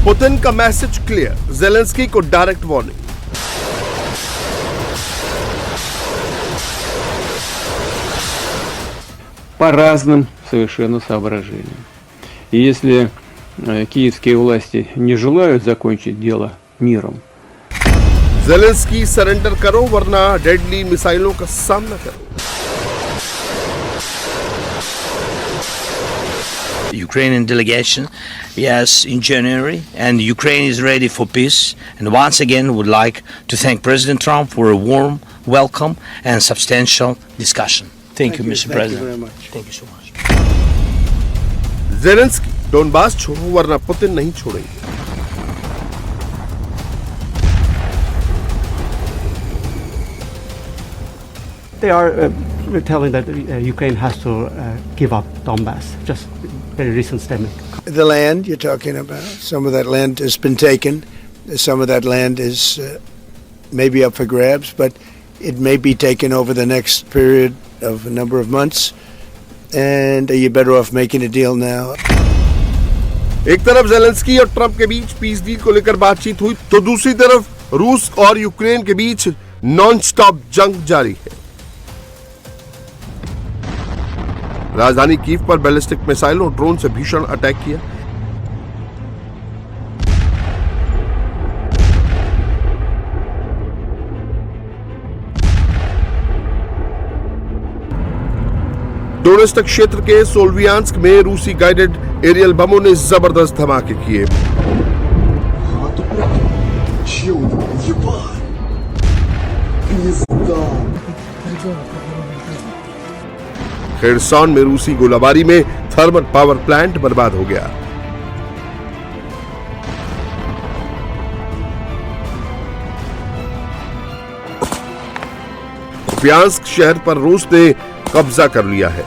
Putin का message clear, Zelensky को direct warning. По разным совершенно соображениям. И если киевские власти не желают закончить дело миром, Zelensky surrender करो वरना डेडली मिसाइलों का सामना करो। Ukrainian delegation, yes, in January, and Ukraine is ready for peace. And once again, would like to thank President Trump for a warm welcome and substantial discussion. Thank you, Mr. President. Thank you very much. Thank you so much. Zelensky Donbas छोड़ो वरना Putin नहीं छोड़ेंगे। They are telling that Ukraine has to give up Donbass. Just very recent statement. The land you're talking about, some of that land has been taken. Some of that land is maybe up for grabs, but it may be taken over the next period of a number of months. And you're better off making a deal now. एक तरफ Zelensky और Trump के बीच peace deal को लेकर बातचीत हुई, तो दूसरी तरफ रूस और यूक्रेन के बीच नॉन स्टॉप जंग जारी है। राजधानी कीव पर बैलिस्टिक मिसाइल और ड्रोन से भीषण अटैक किया। डोनेत्स्क क्षेत्र के सोल्वियांस्क में रूसी गाइडेड एरियल बमों ने जबरदस्त धमाके किए। खेरसॉन में रूसी गोलाबारी में थर्मल पावर प्लांट बर्बाद हो गया। कुपियांस्क शहर पर रूस ने कब्जा कर लिया है।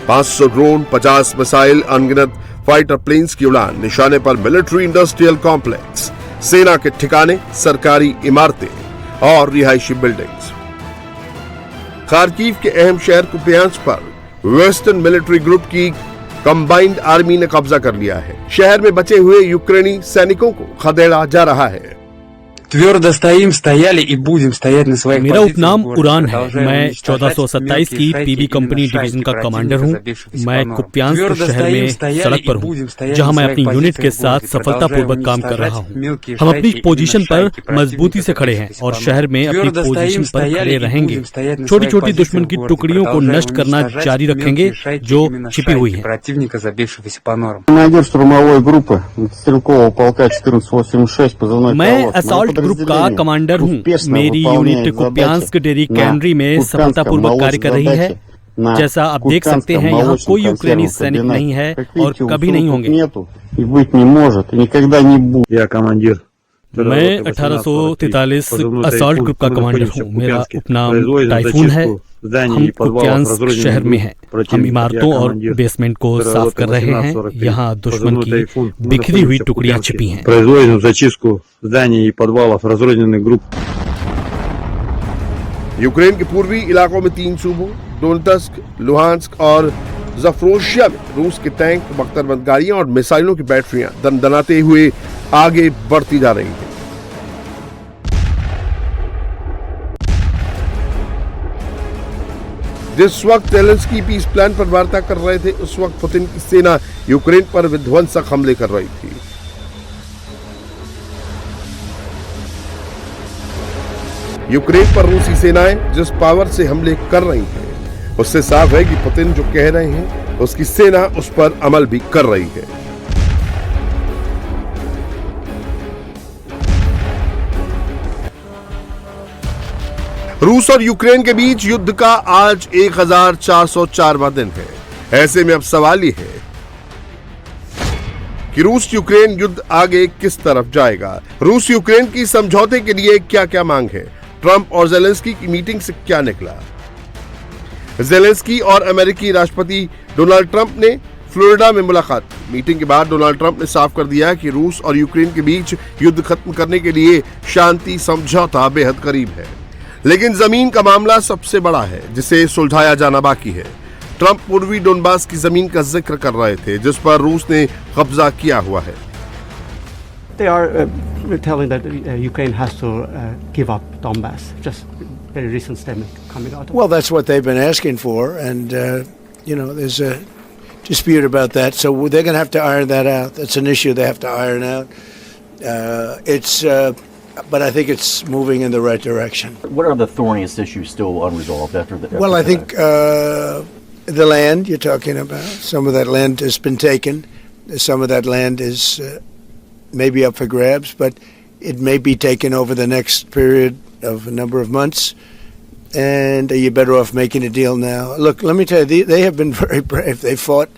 $500 ड्रोन, 50 मिसाइल, अनगिनत फाइटर प्लेन्स की उड़ान, निशाने पर मिलिट्री इंडस्ट्रियल कॉम्प्लेक्स, सेना के ठिकाने, सरकारी इमारतें और रिहायशी बिल्डिंग्स। खार्किव के अहम शहर कुपियांस्क पर वेस्टर्न मिलिट्री ग्रुप की कंबाइंड आर्मी ने कब्जा कर लिया है। शहर में बचे हुए यूक्रेनी सैनिकों को खदेड़ा जा रहा है। твердо стоим, стояли и будем стоять на своих मेरा позициях। उपनाम उड़ान है। मैं 1427 की पीबी कंपनी डिवीजन का कमांडर हूँ। मैं कुप्यांस्क शहर में सड़क पर हूँ, जहाँ मैं अपनी यूनिट के साथ सफलतापूर्वक काम कर रहा हूँ। हम अपनी पोजीशन पर मजबूती से खड़े हैं और शहर में अपनी पोजीशन पर खड़े रहेंगे। छोटी छोटी दुश्मन की टुकड़ियों को नष्ट करना जारी रखेंगे जो छिपी हुई है। Командир штурмовой группы стрелкового полка 1486, позывной मैं असॉल्ट ग्रुप का कमांडर हूँ। मेरी यूनिट कुप्यांस्क डेरी कैनरी में सफलतापूर्वक कार्य कर रही है। जैसा आप देख सकते हैं, यहाँ कोई यूक्रेनी सैनिक नहीं है और कभी नहीं होंगे। Я командир. मैं 1843 असॉल्ट ग्रुप का कमांडर हूँ। मेरा उपनाम टाइफून है। हम कुप्यांस्क शहर में हैं। हम इमारतों और बेसमेंट को साफ कर रहे हैं। यहाँ दुश्मन की बिखरी हुई टुकड़ियां छिपी हैं। Производим зачистку зданий и подвалов разрозненных групп. यूक्रेन के पूर्वी इलाकों में 3 सूबों डोनेत्स्क, लुहांस्क और ज़पोरिज़िया में रूस के टैंक, बख्तरबंद गाड़ियां और मिसाइलों की बैटरियां दनदनाते हुए आगे बढ़ती जा रही हैं। जिस वक्त ज़ेलेंस्की पीस प्लान पर वार्ता कर रहे थे, उस वक्त पुतिन की सेना यूक्रेन पर विध्वंसक हमले कर रही थी। यूक्रेन पर रूसी सेनाएं जिस पावर से हमले कर रही हैं, उससे साफ है कि पुतिन जो कह रहे हैं उसकी सेना उस पर अमल भी कर रही है। रूस और यूक्रेन के बीच युद्ध का आज 1404वां दिन है। ऐसे में अब सवाल ये है कि रूस यूक्रेन युद्ध आगे किस तरफ जाएगा। रूस यूक्रेन की समझौते के लिए क्या क्या मांग है। ट्रंप और ज़ेलेंस्की की मीटिंग से क्या निकला। ज़ेलेंस्की और अमेरिकी राष्ट्रपति डोनाल्ड ट्रंप ने फ्लोरिडा में मुलाकात। मीटिंग के बाद डोनाल्ड ट्रंप ने साफ कर दिया कि रूस और यूक्रेन के बीच युद्ध खत्म करने के लिए शांति समझौता बेहद करीब है, लेकिन जमीन का मामला सबसे बड़ा है जिसे सुलझाया जाना बाकी है। ट्रंप पूर्वी डोनबास की जमीन का जिक्र कर रहे थे जिस पर रूस ने कब्जा किया हुआ है। They are telling that Ukraine has to give up Donbass. Just very recent statement coming out. Well, that's what they've been asking for, and there's a dispute about that, so they're going to have to iron that out. That's an issue they have to iron out. But I think it's moving in the right direction. What are the thorniest issues still unresolved after the? Well, I think the land you're talking about. Some of that land has been taken. Some of that land is maybe up for grabs, but it may be taken over the next period of a number of months. And you're better off making a deal now. Look, let me tell you, they have been very brave. They fought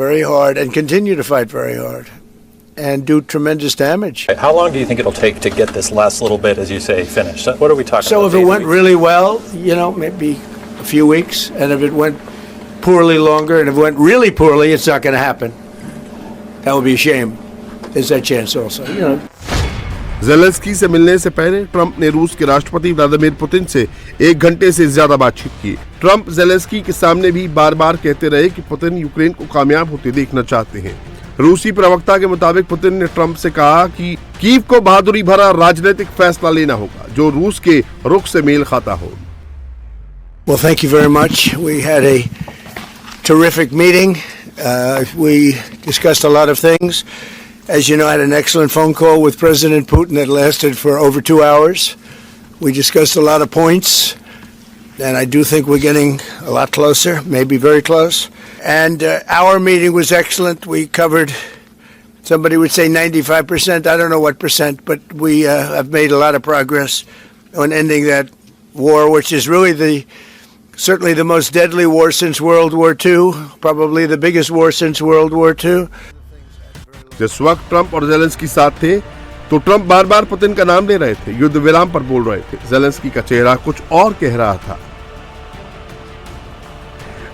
very hard and continue to fight very hard and do tremendous damage. How long do you think it'll take to get this last little bit, as you say, finished? What are we talking So about? if it went really well, maybe a few weeks. And if it went poorly longer, and if it went really poorly, it's not going to happen. That would be a shame. There's that chance also, Zelensky से मिलने से पहले Trump ने रूस के राष्ट्रपति Vladimir Putin से 1 घंटे से ज्यादा बातचीत की। ट्रंप ज़ेलेंस्की के सामने भी बार बार कहते रहे कि पुतिन यूक्रेन को कामयाब होते देखना चाहते हैं। रूसी प्रवक्ता के मुताबिक पुतिन ने ट्रंप से कहा कि कीव को बहादुरी भरा राजनीतिक फैसला लेना होगा जो रूस के रुख से मेल खाता हो। Well, thank you very much. We had a terrific meeting. We discussed a lot of things. As you know, I had an excellent phone call with President Putin that lasted for over 2 hours. We discussed a lot of points, and I do think we're getting a lot closer, maybe very close. And our meeting was excellent. We covered, somebody would say 95%, I don't know what percent, but we have made a lot of progress on ending that war, which is really certainly the most deadly war since World War II, probably the biggest war since World War II. जिस वक्त Trump और Zelensky साथ थे तो Trump बार बार Putin का नाम ले रहे थे, युद्ध विराम पर बोल रहे थे। ज़ेलेंस्की का चेहरा कुछ और कह रहा था।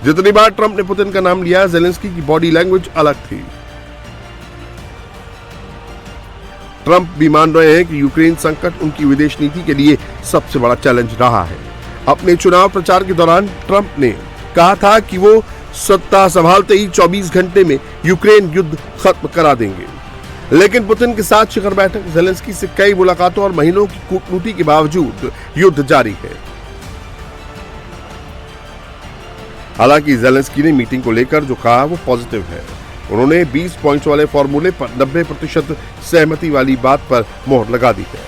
जितनी बार ट्रंप ने पुतिन का नाम लिया, ज़ेलेंस्की की बॉडी लैंग्वेज अलग थी। ट्रंप भी मान रहे हैं कि यूक्रेन संकट उनकी विदेश नीति के लिए सबसे बड़ा चैलेंज रहा है। अपने चुनाव प्रचार के दौरान ट्रंप ने कहा था कि वो सत्ता संभालते ही 24 घंटे में यूक्रेन युद्ध खत्म करा देंगे, लेकिन पुतिन के साथ शिखर बैठक, ज़ेलेंस्की से कई मुलाकातों और महीनों की कूटनीति के बावजूद युद्ध जारी है। हालांकि ज़ेलेंस्की ने मीटिंग को लेकर जो कहा वो पॉजिटिव है। उन्होंने 20 पॉइंट्स वाले फॉर्मूले पर 90% सहमति वाली बात पर मोहर लगा दी है।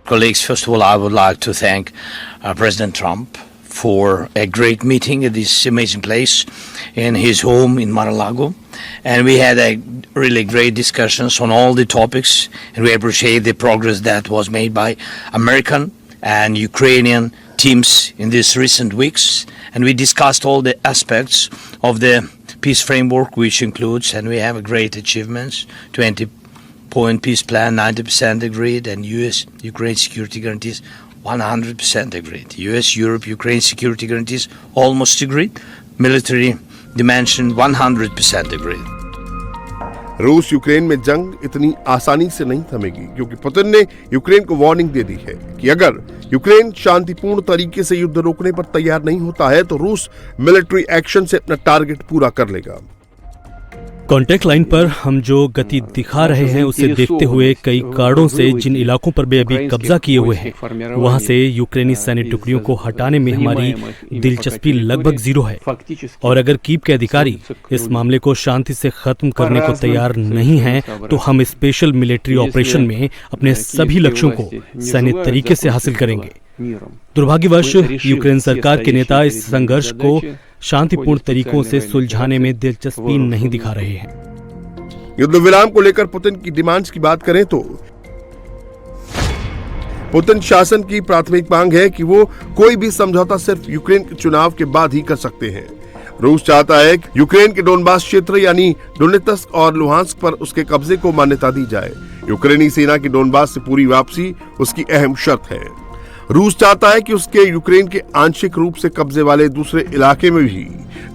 Colleagues, first of all, I would like to thank President Trump for a great meeting at this amazing place in his home in Mar-a-Lago, and we had a really great discussions on all the topics, and we appreciate the progress that was made by American and Ukrainian teams in these recent weeks, and we discussed all the aspects of the peace framework, which includes, and we have great achievements, 20-point peace plan, 90% agreed, and US-Ukraine security guarantees 100% agreed. US-Europe, Ukraine security guarantees almost agreed. Military dimension 100% agreed. रूस Ukraine में जंग इतनी आसानी से नहीं थमेगी, क्योंकि Putin ने Ukraine को वार्निंग दे दी है कि अगर यूक्रेन शांतिपूर्ण तरीके से युद्ध रोकने पर तैयार नहीं होता है तो रूस मिलिट्री एक्शन से अपना टारगेट पूरा कर लेगा। कॉन्टैक्ट लाइन पर हम जो गति दिखा रहे हैं उसे देखते हुए कई कार्डों से जिन इलाकों पर भी अभी कब्जा किए हुए हैं वहां से यूक्रेनी सैन्य टुकड़ियों को हटाने में हमारी दिलचस्पी लगभग 0 है। और अगर कीव के अधिकारी इस मामले को शांति से खत्म करने को तैयार नहीं हैं तो हम स्पेशल मिलिट्री ऑपरेशन में अपने सभी लक्ष्यों को सैन्य तरीके से हासिल करेंगे। दुर्भाग्यवश यूक्रेन सरकार के नेता इस संघर्ष को शांतिपूर्ण तरीकों से सुलझाने में दिलचस्पी नहीं दिखा रहे हैं। युद्ध विराम को लेकर पुतिन की डिमांड्स की बात करें तो पुतिन शासन की प्राथमिक मांग है कि वो कोई भी समझौता सिर्फ यूक्रेन के चुनाव के बाद ही कर सकते हैं। रूस चाहता है कि यूक्रेन के डोनबास क्षेत्र यानी डोनेत्स्क और लुहांस्क पर उसके कब्जे को मान्यता दी जाए। यूक्रेनी सेना की डोनबास से पूरी वापसी उसकी अहम शर्त है। रूस चाहता है कि उसके यूक्रेन के आंशिक रूप से कब्जे वाले दूसरे इलाके में भी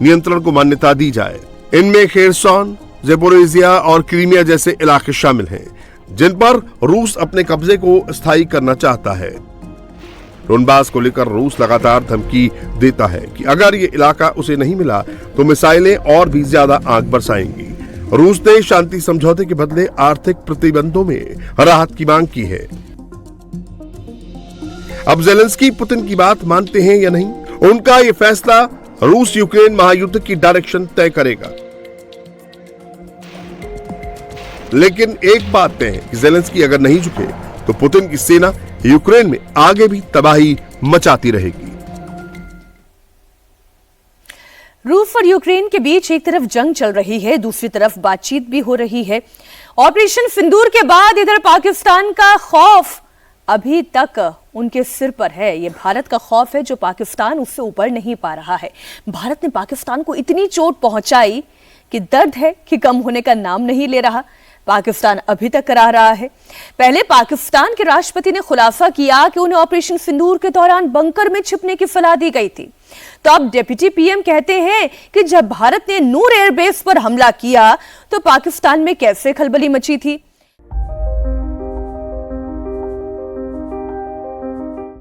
नियंत्रण को मान्यता दी जाए। इनमें खेरसॉन, ज़ेपोरिजिया और क्रीमिया जैसे इलाके शामिल हैं, जिन पर रूस अपने कब्जे को स्थायी करना चाहता है। डोनबास को लेकर रूस लगातार धमकी देता है कि अगर ये इलाका उसे नहीं मिला तो मिसाइलें और भी ज्यादा आग बरसाएंगी। रूस ने शांति समझौते के बदले आर्थिक प्रतिबंधों में राहत की मांग की है। अब ज़ेलेंस्की पुतिन की बात मानते हैं या नहीं, उनका ये फैसला रूस यूक्रेन महायुद्ध की डायरेक्शन तय करेगा। लेकिन एक बात तय है कि ज़ेलेंस्की अगर नहीं झुके तो पुतिन की सेना यूक्रेन में आगे भी तबाही मचाती रहेगी। रूस और यूक्रेन के बीच एक तरफ जंग चल रही है, दूसरी तरफ बातचीत भी हो रही है। ऑपरेशन सिंदूर के बाद इधर पाकिस्तान का खौफ अभी तक उनके सिर पर है। ये भारत का खौफ है जो पाकिस्तान उससे ऊपर नहीं पा रहा है। भारत ने पाकिस्तान को इतनी चोट पहुंचाई कि दर्द है कि कम होने का नाम नहीं ले रहा। पाकिस्तान अभी तक करा रहा है। पहले पाकिस्तान के राष्ट्रपति ने खुलासा किया कि उन्हें ऑपरेशन सिंदूर के दौरान बंकर में छिपने की सलाह दी गई थी। तो अब डिप्टी पीएम कहते हैं कि जब भारत ने नूर एयरबेस पर हमला किया तो पाकिस्तान में कैसे खलबली मची थी।